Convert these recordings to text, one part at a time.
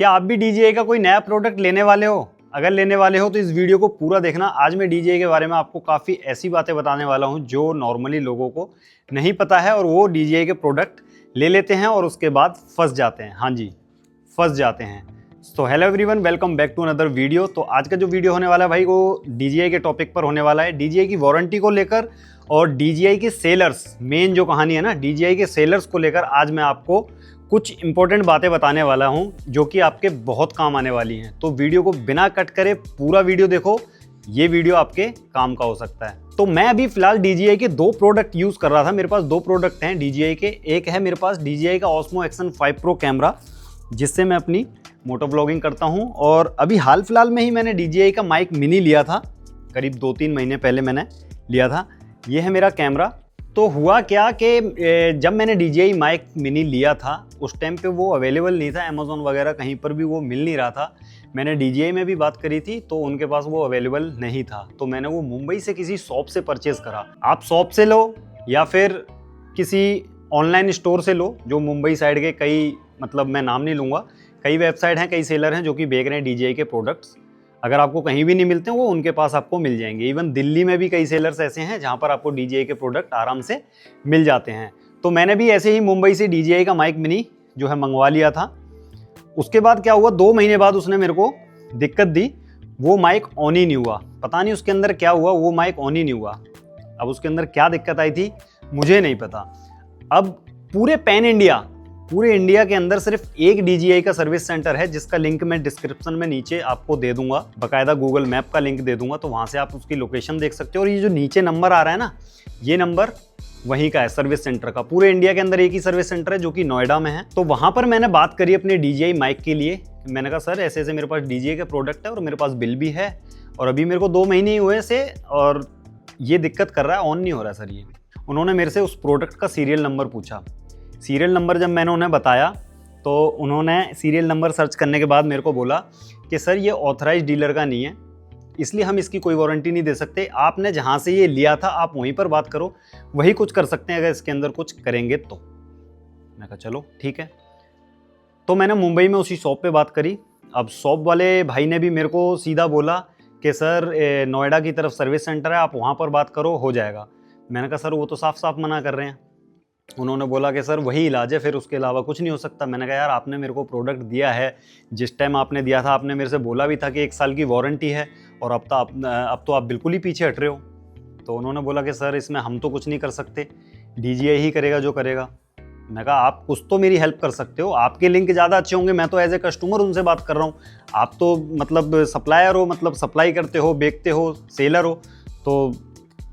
क्या आप भी DJI का कोई नया प्रोडक्ट लेने वाले हो? अगर लेने वाले हो तो इस वीडियो को पूरा देखना। आज मैं DJI के बारे में आपको काफ़ी ऐसी बातें बताने वाला हूं जो नॉर्मली लोगों को नहीं पता है और वो DJI के प्रोडक्ट ले लेते हैं और उसके बाद फंस जाते हैं। हाँ जी, फंस जाते हैं। तो hello everyone, welcome back to another video. तो आज का जो वीडियो होने वाला है भाई वो DJI के टॉपिक पर होने वाला है, DJI की वारंटी को लेकर और DJI के सेलर्स, मेन जो कहानी है ना DJI के सेलर्स को लेकर आज मैं आपको कुछ इंपॉर्टेंट बातें बताने वाला हूं जो कि आपके बहुत काम आने वाली हैं। तो वीडियो को बिना कट करे पूरा वीडियो देखो, ये वीडियो आपके काम का हो सकता है। तो मैं अभी फिलहाल DJI के दो प्रोडक्ट यूज कर रहा था। मेरे पास दो प्रोडक्ट हैं DJI के। एक है मेरे पास DJI का Osmo Action 5 Pro कैमरा, जिससे मैं अपनी मोटो व्लॉगिंग करता हूं। और अभी हाल फिलहाल में ही मैंने DJI का माइक मिनी लिया था, करीब 2-3 महीने पहले मैंने लिया था। ये है मेरा कैमरा। तो हुआ क्या कि जब मैंने DJI माइक मिनी लिया था उस टाइम पे वो अवेलेबल नहीं था, अमेज़ॉन वगैरह कहीं पर भी वो मिल नहीं रहा था। मैंने DJI में भी बात करी थी तो उनके पास वो अवेलेबल नहीं था। तो मैंने वो मुंबई से किसी शॉप से परचेज़ करा। आप शॉप से लो या फिर किसी ऑनलाइन स्टोर से लो, जो मुंबई साइड के कई, मतलब मैं नाम नहीं लूँगा, कई वेबसाइट हैं, कई सेलर हैं जो कि बेच रहे हैं DJI के प्रोडक्ट्स। अगर आपको कहीं भी नहीं मिलते वो उनके पास आपको मिल जाएंगे। इवन दिल्ली में भी कई सेलर्स ऐसे हैं जहां पर आपको DJI के प्रोडक्ट आराम से मिल जाते हैं। तो मैंने भी ऐसे ही मुंबई से DJI का माइक मिनी जो है मंगवा लिया था। उसके बाद क्या हुआ, 2 महीने बाद उसने मेरे को दिक्कत दी। वो माइक ऑन ही नहीं हुआ, पता नहीं उसके अंदर क्या हुआ, वो माइक ऑन ही नहीं हुआ। अब उसके अंदर क्या दिक्कत आई थी मुझे नहीं पता। अब पूरे इंडिया के अंदर सिर्फ एक DJI का सर्विस सेंटर है, जिसका लिंक मैं डिस्क्रिप्शन में नीचे आपको दे दूंगा, बाकायदा गूगल मैप का लिंक दे दूंगा, तो वहां से आप उसकी लोकेशन देख सकते हो। और ये जो नीचे नंबर आ रहा है ना, ये नंबर वहीं का है सर्विस सेंटर का। पूरे इंडिया के अंदर एक ही सर्विस सेंटर है जो कि नोएडा में है। तो वहां पर मैंने बात करी अपने DJI माइक के लिए। मैंने कहा सर ऐसे ऐसे मेरे पास DJI के प्रोडक्ट है और मेरे पास बिल भी है और अभी मेरे को 2 महीने ही हुए से और ये दिक्कत कर रहा है, ऑन नहीं हो रहा सर ये। उन्होंने मेरे से उस प्रोडक्ट का सीरियल नंबर पूछा। सीरियल नंबर जब मैंने उन्हें बताया तो उन्होंने सीरियल नंबर सर्च करने के बाद मेरे को बोला कि सर ये ऑथराइज्ड डीलर का नहीं है, इसलिए हम इसकी कोई वारंटी नहीं दे सकते। आपने जहाँ से ये लिया था आप वहीं पर बात करो, वही कुछ कर सकते हैं अगर इसके अंदर कुछ करेंगे तो। मैं कहा चलो ठीक है। तो मैंने मुंबई में उसी शॉप पे बात करी। अब शॉप वाले भाई ने भी मेरे को सीधा बोला कि सर नोएडा की तरफ सर्विस सेंटर है, आप वहाँ पर बात करो, हो जाएगा। मैंने कहा सर वो तो साफ साफ मना कर रहे हैं। उन्होंने बोला कि सर वही इलाज है, फिर उसके अलावा कुछ नहीं हो सकता। मैंने कहा यार आपने मेरे को प्रोडक्ट दिया है, जिस टाइम आपने दिया था आपने मेरे से बोला भी था कि 1 साल की वारंटी है और अब तो आप बिल्कुल ही पीछे हट रहे हो। तो उन्होंने बोला कि सर इसमें हम तो कुछ नहीं कर सकते, DJI ही करेगा जो करेगा। मैं कहा आप कुछ तो मेरी हेल्प कर सकते हो, आपके लिंक ज़्यादा अच्छे होंगे, मैं तो एज ए कस्टमर उनसे बात कर रहा हूँ। आप तो मतलब सप्लायर हो, मतलब सप्लाई करते हो, बेचते हो, सेलर हो, तो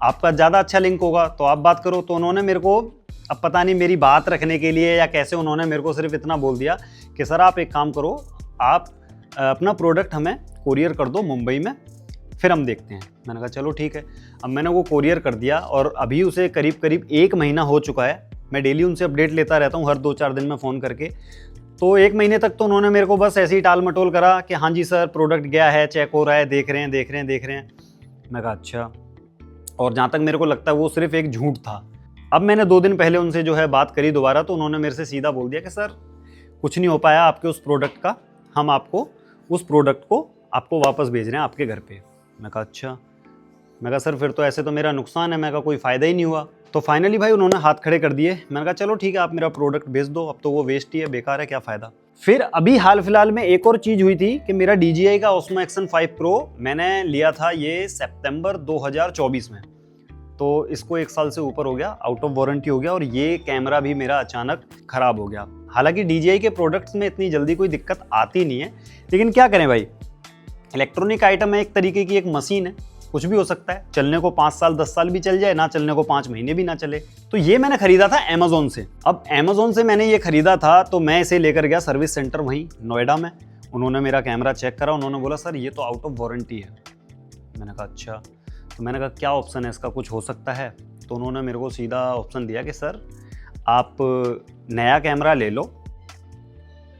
आपका ज़्यादा अच्छा लिंक होगा, तो आप बात करो। तो उन्होंने मेरे को, अब पता नहीं मेरी बात रखने के लिए या कैसे, उन्होंने मेरे को सिर्फ इतना बोल दिया कि सर आप एक काम करो, आप अपना प्रोडक्ट हमें कोरियर कर दो मुंबई में, फिर हम देखते हैं। मैंने कहा चलो ठीक है। अब मैंने वो कोरियर कर दिया और अभी उसे करीब 1 महीना हो चुका है। मैं डेली उनसे अपडेट लेता रहता हूँ, हर 2-4 दिन में फ़ोन करके। तो 1 महीने तक तो उन्होंने मेरे को बस ऐसे ही टाल मटोल करा कि हाँ जी सर प्रोडक्ट गया है, चेक हो रहा है, देख रहे हैं। मैं कहा अच्छा। और जहाँ तक मेरे को लगता है वो सिर्फ एक झूठ था। अब मैंने 2 दिन पहले उनसे जो है बात करी दोबारा, तो उन्होंने मेरे से सीधा बोल दिया कि सर कुछ नहीं हो पाया आपके उस प्रोडक्ट का, हम आपको उस प्रोडक्ट को आपको वापस भेज रहे हैं आपके घर पे। मैं कहा अच्छा। मैं कहा सर फिर तो ऐसे तो मेरा नुकसान है। मैं कहा कोई फ़ायदा ही नहीं हुआ। तो फाइनली भाई उन्होंने हाथ खड़े कर दिए। मैंने कहा चलो ठीक है आप मेरा प्रोडक्ट भेज दो, अब तो वो वेस्ट ही है, बेकार है, क्या फ़ायदा। फिर अभी हाल फिलहाल में एक और चीज़ हुई थी कि मेरा DJI का Osmo Action 5 Pro मैंने लिया था ये सितंबर 2024 में। तो इसको 1 साल से ऊपर हो गया, आउट ऑफ वारंटी हो गया और ये कैमरा भी मेरा अचानक ख़राब हो गया। हालांकि DJI के प्रोडक्ट्स में इतनी जल्दी कोई दिक्कत आती नहीं है, लेकिन क्या करें भाई, इलेक्ट्रॉनिक आइटम है, एक तरीके की एक मशीन है, कुछ भी हो सकता है। चलने को 5 साल 10 साल भी चल जाए, ना चलने को 5 महीने भी ना चले। तो ये मैंने खरीदा था अमेज़ॉन से। अब अमेज़ॉन से मैंने ये खरीदा था तो मैं इसे लेकर गया सर्विस सेंटर वहीं नोएडा में। उन्होंने मेरा कैमरा चेक करा, उन्होंने बोला सर ये तो आउट ऑफ वारंटी है। मैंने कहा अच्छा। तो मैंने कहा क्या ऑप्शन है इसका, कुछ हो सकता है? तो उन्होंने मेरे को सीधा ऑप्शन दिया कि सर आप नया कैमरा ले लो,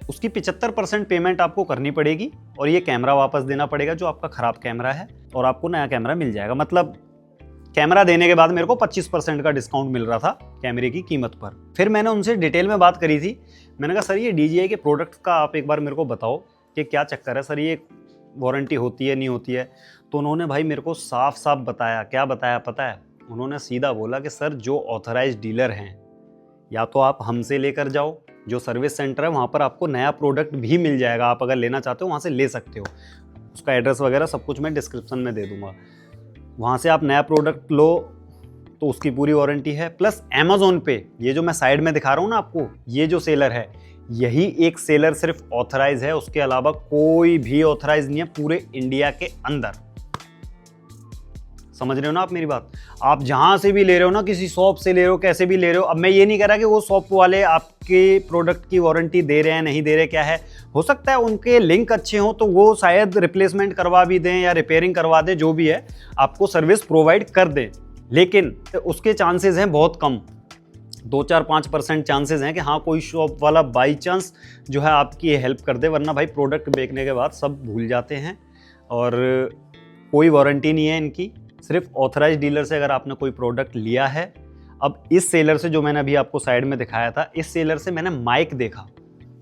उसकी 75% पेमेंट आपको करनी पड़ेगी और ये कैमरा वापस देना पड़ेगा जो आपका ख़राब कैमरा है, और आपको नया कैमरा मिल जाएगा। मतलब कैमरा देने के बाद मेरे को 25% का डिस्काउंट मिल रहा था कैमरे की कीमत पर। फिर मैंने उनसे डिटेल में बात करी थी। मैंने कहा सर ये DJI के प्रोडक्ट्स का आप एक बार मेरे को बताओ कि क्या चक्कर है सर, ये वारंटी होती है नहीं होती है। तो उन्होंने भाई मेरे को साफ साफ बताया, क्या बताया पता है? उन्होंने सीधा बोला कि सर जो ऑथराइज डीलर हैं, या तो आप हमसे लेकर जाओ, जो सर्विस सेंटर है वहाँ पर आपको नया प्रोडक्ट भी मिल जाएगा, आप अगर लेना चाहते हो वहाँ से ले सकते हो। उसका एड्रेस वगैरह सब कुछ मैं डिस्क्रिप्शन में दे दूँगा। वहाँ से आप नया प्रोडक्ट लो तो उसकी पूरी वारंटी है। प्लस अमेज़ॉन पे ये जो मैं साइड में दिखा रहा हूँ ना आपको, ये जो सेलर है, यही एक सेलर सिर्फ ऑथराइज है, उसके अलावा कोई भी ऑथराइज नहीं है पूरे इंडिया के अंदर। समझ रहे हो ना आप मेरी बात? आप जहां से भी ले रहे हो ना, किसी शॉप से ले रहे हो, कैसे भी ले रहे हो, अब मैं ये नहीं कह रहा कि वो शॉप वाले आपके प्रोडक्ट की वारंटी दे रहे हैं नहीं दे रहे, क्या है, हो सकता है उनके लिंक अच्छे हों तो वो शायद रिप्लेसमेंट करवा भी दें या रिपेयरिंग करवा दें, जो भी है आपको सर्विस प्रोवाइड कर दें, लेकिन उसके चांसेस हैं बहुत कम। 2-4-5% चांसेस हैं कि हाँ कोई शॉप वाला बाई चांस जो है आपकी हेल्प कर दे, वरना भाई प्रोडक्ट बेचने के बाद सब भूल जाते हैं और कोई वारंटी नहीं है इनकी। सिर्फ ऑथराइज डीलर से अगर आपने कोई प्रोडक्ट लिया है, अब इस सेलर से जो मैंने अभी आपको साइड में दिखाया था, इस सेलर से मैंने माइक देखा,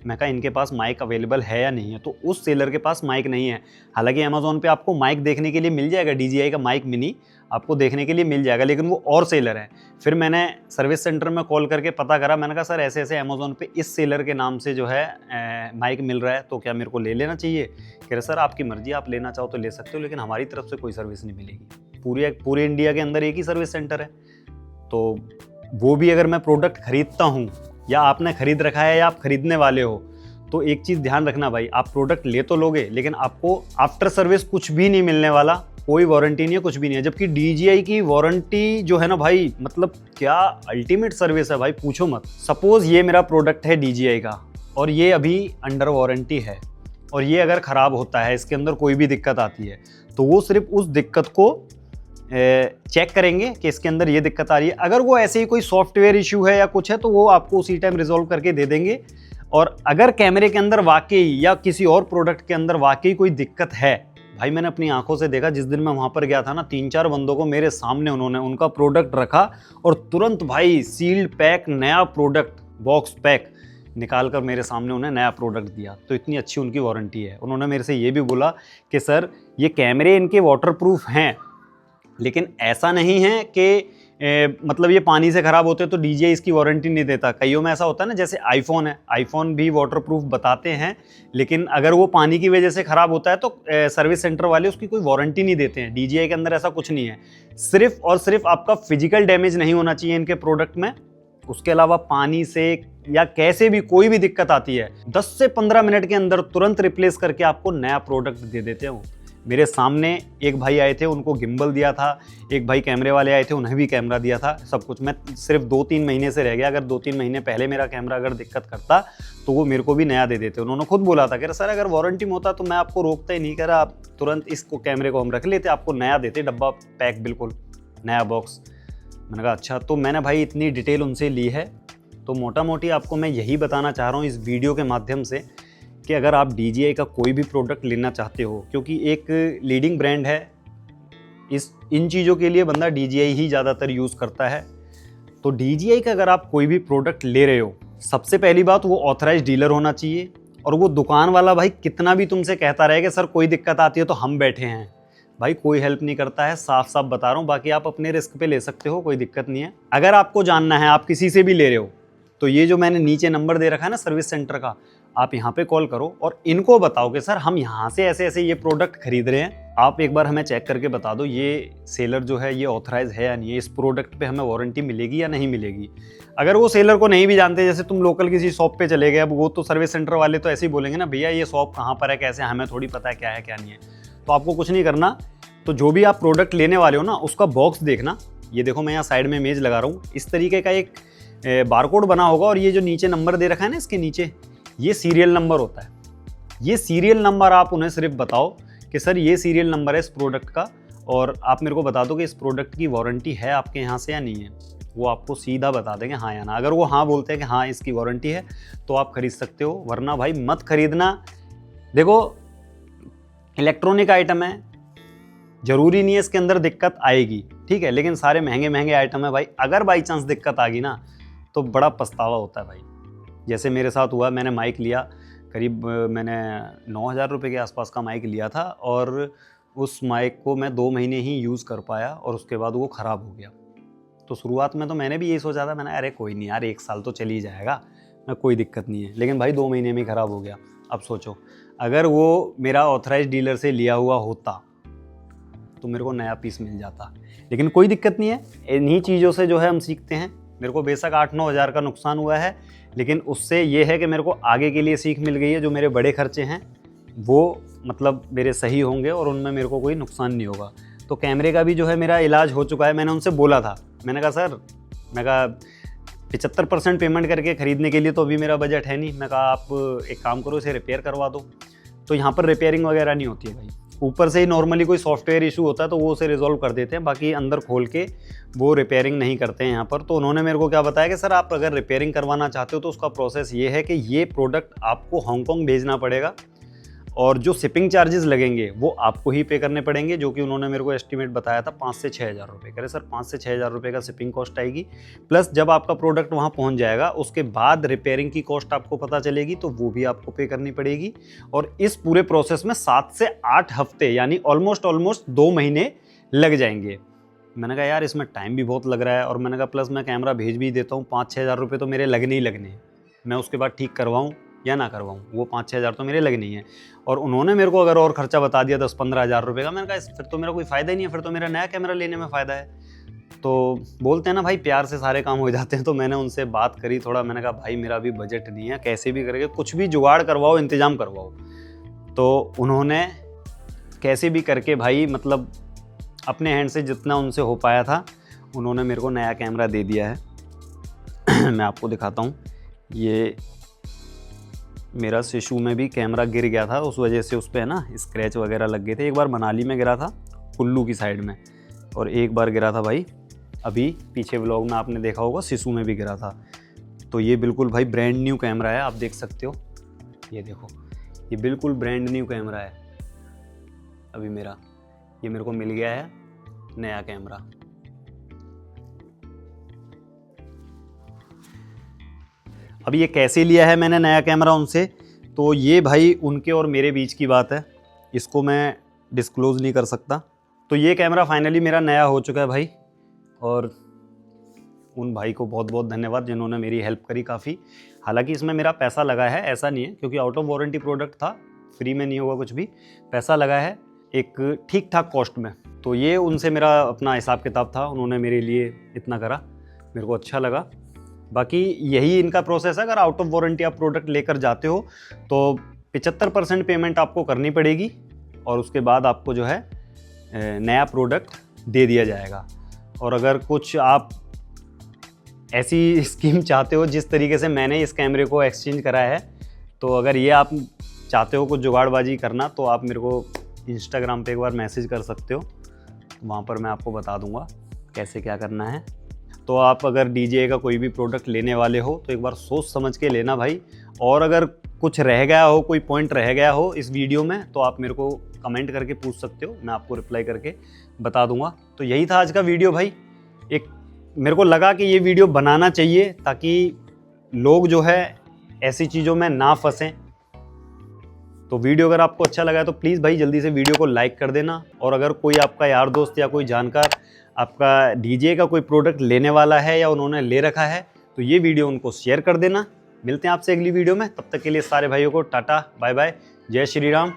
मैं कहा इनके पास माइक अवेलेबल है या नहीं है, तो उस सेलर के पास माइक नहीं है। हालांकि अमेज़ॉन पे आपको माइक देखने के लिए मिल जाएगा, DJI का माइक मिनी आपको देखने के लिए मिल जाएगा, लेकिन वो और सेलर है। फिर मैंने सर्विस सेंटर में कॉल करके पता करा, मैंने कहा सर ऐसे ऐसे अमेज़ॉन पे इस सेलर के नाम से जो है माइक मिल रहा है, तो क्या मेरे को ले लेना चाहिए? कह रहे सर आपकी मर्जी, आप लेना चाहो तो ले सकते हो, लेकिन हमारी तरफ से कोई सर्विस नहीं मिलेगी। पूरे इंडिया के अंदर एक ही सर्विस सेंटर है, तो वो भी अगर मैं प्रोडक्ट खरीदता हूँ या आपने खरीद रखा है या आप खरीदने वाले हो, तो एक चीज़ ध्यान रखना भाई, आप प्रोडक्ट ले तो लोगे लेकिन आपको आफ्टर सर्विस कुछ भी नहीं मिलने वाला, कोई वारंटी नहीं है, कुछ भी नहीं है। जबकि DJI की वारंटी जो है ना भाई, मतलब क्या अल्टीमेट सर्विस है भाई, पूछो मत। सपोज ये मेरा प्रोडक्ट है DJI का और ये अभी अंडर वारंटी है, और ये अगर ख़राब होता है, इसके अंदर कोई भी दिक्कत आती है, तो वो सिर्फ उस दिक्कत को चेक करेंगे कि इसके अंदर ये दिक्कत आ रही है। अगर वो ऐसे ही कोई सॉफ्टवेयर इशू है या कुछ है, तो वो आपको उसी टाइम रिजॉल्व करके दे देंगे। और अगर कैमरे के अंदर वाकई या किसी और प्रोडक्ट के अंदर वाकई कोई दिक्कत है, भाई मैंने अपनी आंखों से देखा, जिस दिन मैं वहाँ पर गया था ना, 3-4 बंदों को मेरे सामने उन्होंने उनका प्रोडक्ट रखा और तुरंत भाई सील्ड पैक नया प्रोडक्ट बॉक्स पैक निकाल कर मेरे सामने उन्हें नया प्रोडक्ट दिया। तो इतनी अच्छी उनकी वारंटी है। उन्होंने मेरे से ये भी बोला कि सर ये कैमरे इनके वाटरप्रूफ हैं, लेकिन ऐसा नहीं है कि मतलब ये पानी से ख़राब होते तो DJI इसकी वारंटी नहीं देता। कईयों में ऐसा होता है ना, जैसे आईफोन है, आईफोन भी वाटरप्रूफ बताते हैं, लेकिन अगर वो पानी की वजह से ख़राब होता है तो सर्विस सेंटर वाले उसकी कोई वारंटी नहीं देते हैं। DJI के अंदर ऐसा कुछ नहीं है, सिर्फ और सिर्फ आपका फिजिकल डैमेज नहीं होना चाहिए इनके प्रोडक्ट में, उसके अलावा पानी से या कैसे भी कोई भी दिक्कत आती है, 10 से 15 मिनट के अंदर तुरंत रिप्लेस करके आपको नया प्रोडक्ट दे देते हो। मेरे सामने एक भाई आए थे, उनको गिम्बल दिया था, एक भाई कैमरे वाले आए थे, उन्हें भी कैमरा दिया था, सब कुछ। मैं सिर्फ 2-3 महीने से रह गया, अगर 2-3 महीने पहले मेरा कैमरा अगर दिक्कत करता तो वो मेरे को भी नया दे देते। उन्होंने खुद बोला था कि सर अगर वारंटी में होता तो मैं आपको रोकता ही नहीं, कह रहा आप तुरंत इसको कैमरे को हम रख लेते, आपको नया देते, डब्बा पैक बिल्कुल नया बॉक्स। मैंने कहा अच्छा। तो मैंने भाई इतनी डिटेल उनसे ली है, तो मोटा मोटी आपको मैं यही बताना चाह रहा हूँ इस वीडियो के माध्यम से कि अगर आप DJI का कोई भी प्रोडक्ट लेना चाहते हो, क्योंकि एक लीडिंग ब्रांड है, इन चीज़ों के लिए बंदा DJI ही ज़्यादातर यूज़ करता है। तो DJI का अगर आप कोई भी प्रोडक्ट ले रहे हो, सबसे पहली बात वो ऑथराइज डीलर होना चाहिए, और वो दुकान वाला भाई कितना भी तुमसे कहता रहे कि सर कोई दिक्कत आती है तो हम बैठे हैं, भाई कोई हेल्प नहीं करता है, साफ साफ बता रहा हूँ। बाकी आप अपने रिस्क पे ले सकते हो, कोई दिक्कत नहीं है। अगर आपको जानना है, आप किसी से भी ले रहे हो, तो ये जो मैंने नीचे नंबर दे रखा है ना सर्विस सेंटर का, आप यहाँ पे कॉल करो और इनको बताओ कि सर हम यहाँ से ऐसे ऐसे ये प्रोडक्ट खरीद रहे हैं, आप एक बार हमें चेक करके बता दो ये सेलर जो है ये ऑथराइज है या नहीं है, इस प्रोडक्ट पे हमें वारंटी मिलेगी या नहीं मिलेगी। अगर वो सेलर को नहीं भी जानते, जैसे तुम लोकल किसी शॉप पे चले गए, अब वो तो सर्विस सेंटर वाले तो ऐसे ही बोलेंगे ना, भैया ये शॉप कहाँ पर है, कैसे, हमें थोड़ी पता है क्या है क्या नहीं है। तो आपको कुछ नहीं करना, तो जो भी आप प्रोडक्ट लेने वाले हो ना, उसका बॉक्स देखना। ये देखो मैं यहाँ साइड में इमेज लगा रहा हूँ, इस तरीके का एक बारकोड बना होगा, और ये जो नीचे नंबर दे रखा है ना, इसके नीचे ये सीरियल नंबर होता है। ये सीरियल नंबर आप उन्हें सिर्फ बताओ कि सर ये सीरियल नंबर है इस प्रोडक्ट का, और आप मेरे को बता दो कि इस प्रोडक्ट की वारंटी है आपके यहाँ से या नहीं है। वो आपको सीधा बता देंगे हाँ या ना। अगर वो हाँ बोलते हैं कि हाँ इसकी वारंटी है, तो आप खरीद सकते हो, वरना भाई मत खरीदना। देखो इलेक्ट्रॉनिक आइटम है, जरूरी नहीं है इसके अंदर दिक्कत आएगी, ठीक है, लेकिन सारे महंगे महंगे आइटम है भाई, अगर बाई चांस दिक्कत आ गई ना तो बड़ा पछतावा होता है भाई। जैसे मेरे साथ हुआ, मैंने माइक लिया करीब मैंने 9,000 रुपये के आसपास का माइक लिया था और उस माइक को मैं 2 महीने ही यूज़ कर पाया और उसके बाद वो ख़राब हो गया। तो शुरुआत में तो मैंने भी यही सोचा था, मैंने अरे कोई नहीं यार, 1 साल तो चल ही जाएगा, कोई दिक्कत नहीं है। लेकिन भाई 2 महीने में ख़राब हो गया। अब सोचो अगर वो मेरा ऑथराइज्ड डीलर से लिया हुआ होता तो मेरे को नया पीस मिल जाता। लेकिन कोई दिक्कत नहीं है, इन्हीं चीज़ों से जो है हम सीखते हैं। मेरे को बेशक 8-9 हज़ार का नुकसान हुआ है, लेकिन उससे ये है कि मेरे को आगे के लिए सीख मिल गई है। जो मेरे बड़े खर्चे हैं वो मतलब मेरे सही होंगे और उनमें मेरे को कोई नुकसान नहीं होगा। तो कैमरे का भी जो है मेरा इलाज हो चुका है। मैंने उनसे बोला था, मैंने कहा सर, मैं कहा 75% पेमेंट करके ख़रीदने के लिए तो अभी मेरा बजट है नहीं। मैं कहा आप एक काम करो, इसे रिपेयर करवा दो। तो यहाँ पर रिपेयरिंग वगैरह नहीं होती है भाई, ऊपर से ही नॉर्मली कोई सॉफ्टवेयर इशू होता है तो वो उसे रिजॉल्व कर देते हैं, बाकी अंदर खोल के वो रिपेयरिंग नहीं करते हैं यहाँ पर। तो उन्होंने मेरे को क्या बताया कि सर आप अगर रिपेयरिंग करवाना चाहते हो तो उसका प्रोसेस ये है कि ये प्रोडक्ट आपको हांगकांग भेजना पड़ेगा और जो शिपिंग चार्जेस लगेंगे वो आपको ही पे करने पड़ेंगे, जो कि उन्होंने मेरे को एस्टीमेट बताया था 5 से 6 हज़ार रुपये। कह रहे सर 5 से 6 हज़ार रुपये का शिपिंग कॉस्ट आएगी, प्लस जब आपका प्रोडक्ट वहाँ पहुँच जाएगा उसके बाद रिपेयरिंग की कॉस्ट आपको पता चलेगी तो वो भी आपको पे करनी पड़ेगी। और इस पूरे प्रोसेस में 7 से 8 हफ्ते यानी ऑलमोस्ट 2 महीने लग जाएंगे। मैंने कहा यार इसमें टाइम भी बहुत लग रहा है, और मैंने कहा प्लस मैं कैमरा भेज भी देता हूँ, 5-6 हज़ार रुपये तो मेरे लगने ही लगने हैं। मैं उसके बाद ठीक करवाऊँ या ना करवाऊँ, वो 5-6 हज़ार तो मेरे लगने ही हैं। और उन्होंने मेरे को अगर और खर्चा बता दिया 10-15 हज़ार रुपये का, मैंने कहा फिर तो मेरा कोई फ़ायदा ही नहीं है, फिर तो मेरा नया कैमरा लेने में फ़ायदा है। तो बोलते हैं ना भाई, प्यार से सारे काम हो जाते हैं। तो मैंने उनसे बात करी थोड़ा, मैंने कहा भाई मेरा भी बजट नहीं है, कैसे भी करके कुछ भी जुगाड़ करवाओ, इंतज़ाम करवाओ। तो उन्होंने कैसे भी करके भाई मतलब अपने हैंड से जितना उनसे हो पाया था उन्होंने मेरे को नया कैमरा दे दिया है। मैं आपको दिखाता हूँ, ये मेरा शिशु में भी कैमरा गिर गया था, उस वजह से उस पर है ना स्क्रैच वगैरह लग गए थे। एक बार मनाली में गिरा था कुल्लू की साइड में, और एक बार गिरा था भाई अभी पीछे व्लॉग में आपने देखा होगा, शिशु में भी गिरा था। तो ये बिल्कुल भाई ब्रांड न्यू कैमरा है, आप देख सकते हो, ये देखो, ये बिल्कुल ब्रांड न्यू कैमरा है। अभी ये मेरे को मिल गया है नया कैमरा। अब ये कैसे लिया है मैंने नया कैमरा उनसे, तो ये भाई उनके और मेरे बीच की बात है, इसको मैं डिस्क्लोज़ नहीं कर सकता। तो ये कैमरा फाइनली मेरा नया हो चुका है भाई, और उन भाई को बहुत बहुत धन्यवाद जिन्होंने मेरी हेल्प करी काफ़ी। हालांकि इसमें मेरा पैसा लगा है, ऐसा नहीं है, क्योंकि आउट ऑफ वारंटी प्रोडक्ट था, फ्री में नहीं होगा कुछ भी, पैसा लगा है एक ठीक ठाक कॉस्ट में। तो ये उनसे मेरा अपना हिसाब किताब था, उन्होंने मेरे लिए इतना करा, मेरे को अच्छा लगा। बाकी यही इनका प्रोसेस है, अगर आउट ऑफ वारंटी आप प्रोडक्ट लेकर जाते हो तो 75% पेमेंट आपको करनी पड़ेगी, और उसके बाद आपको जो है नया प्रोडक्ट दे दिया जाएगा। और अगर कुछ आप ऐसी स्कीम चाहते हो जिस तरीके से मैंने इस कैमरे को एक्सचेंज करा है, तो अगर ये आप चाहते हो कुछ जुगाड़बाजी करना, तो आप मेरे को इंस्टाग्राम पे एक बार मैसेज कर सकते हो, वहाँ पर मैं आपको बता दूँगा कैसे क्या करना है। तो आप अगर DJI का कोई भी प्रोडक्ट लेने वाले हो तो एक बार सोच समझ के लेना भाई। और अगर कुछ रह गया हो, कोई पॉइंट रह गया हो इस वीडियो में, तो आप मेरे को कमेंट करके पूछ सकते हो, मैं आपको रिप्लाई करके बता दूंगा। तो यही था आज का वीडियो भाई। एक मेरे को लगा कि ये वीडियो बनाना चाहिए ताकि लोग जो है ऐसी चीज़ों में ना फंसें। तो वीडियो अगर आपको अच्छा लगा तो प्लीज़ भाई जल्दी से वीडियो को लाइक कर देना। और अगर कोई आपका यार दोस्त या कोई जानकार आपका DJI का कोई प्रोडक्ट लेने वाला है या उन्होंने ले रखा है, तो ये वीडियो उनको शेयर कर देना। मिलते हैं आपसे अगली वीडियो में, तब तक के लिए सारे भाइयों को टाटा बाय बाय, जय श्री राम।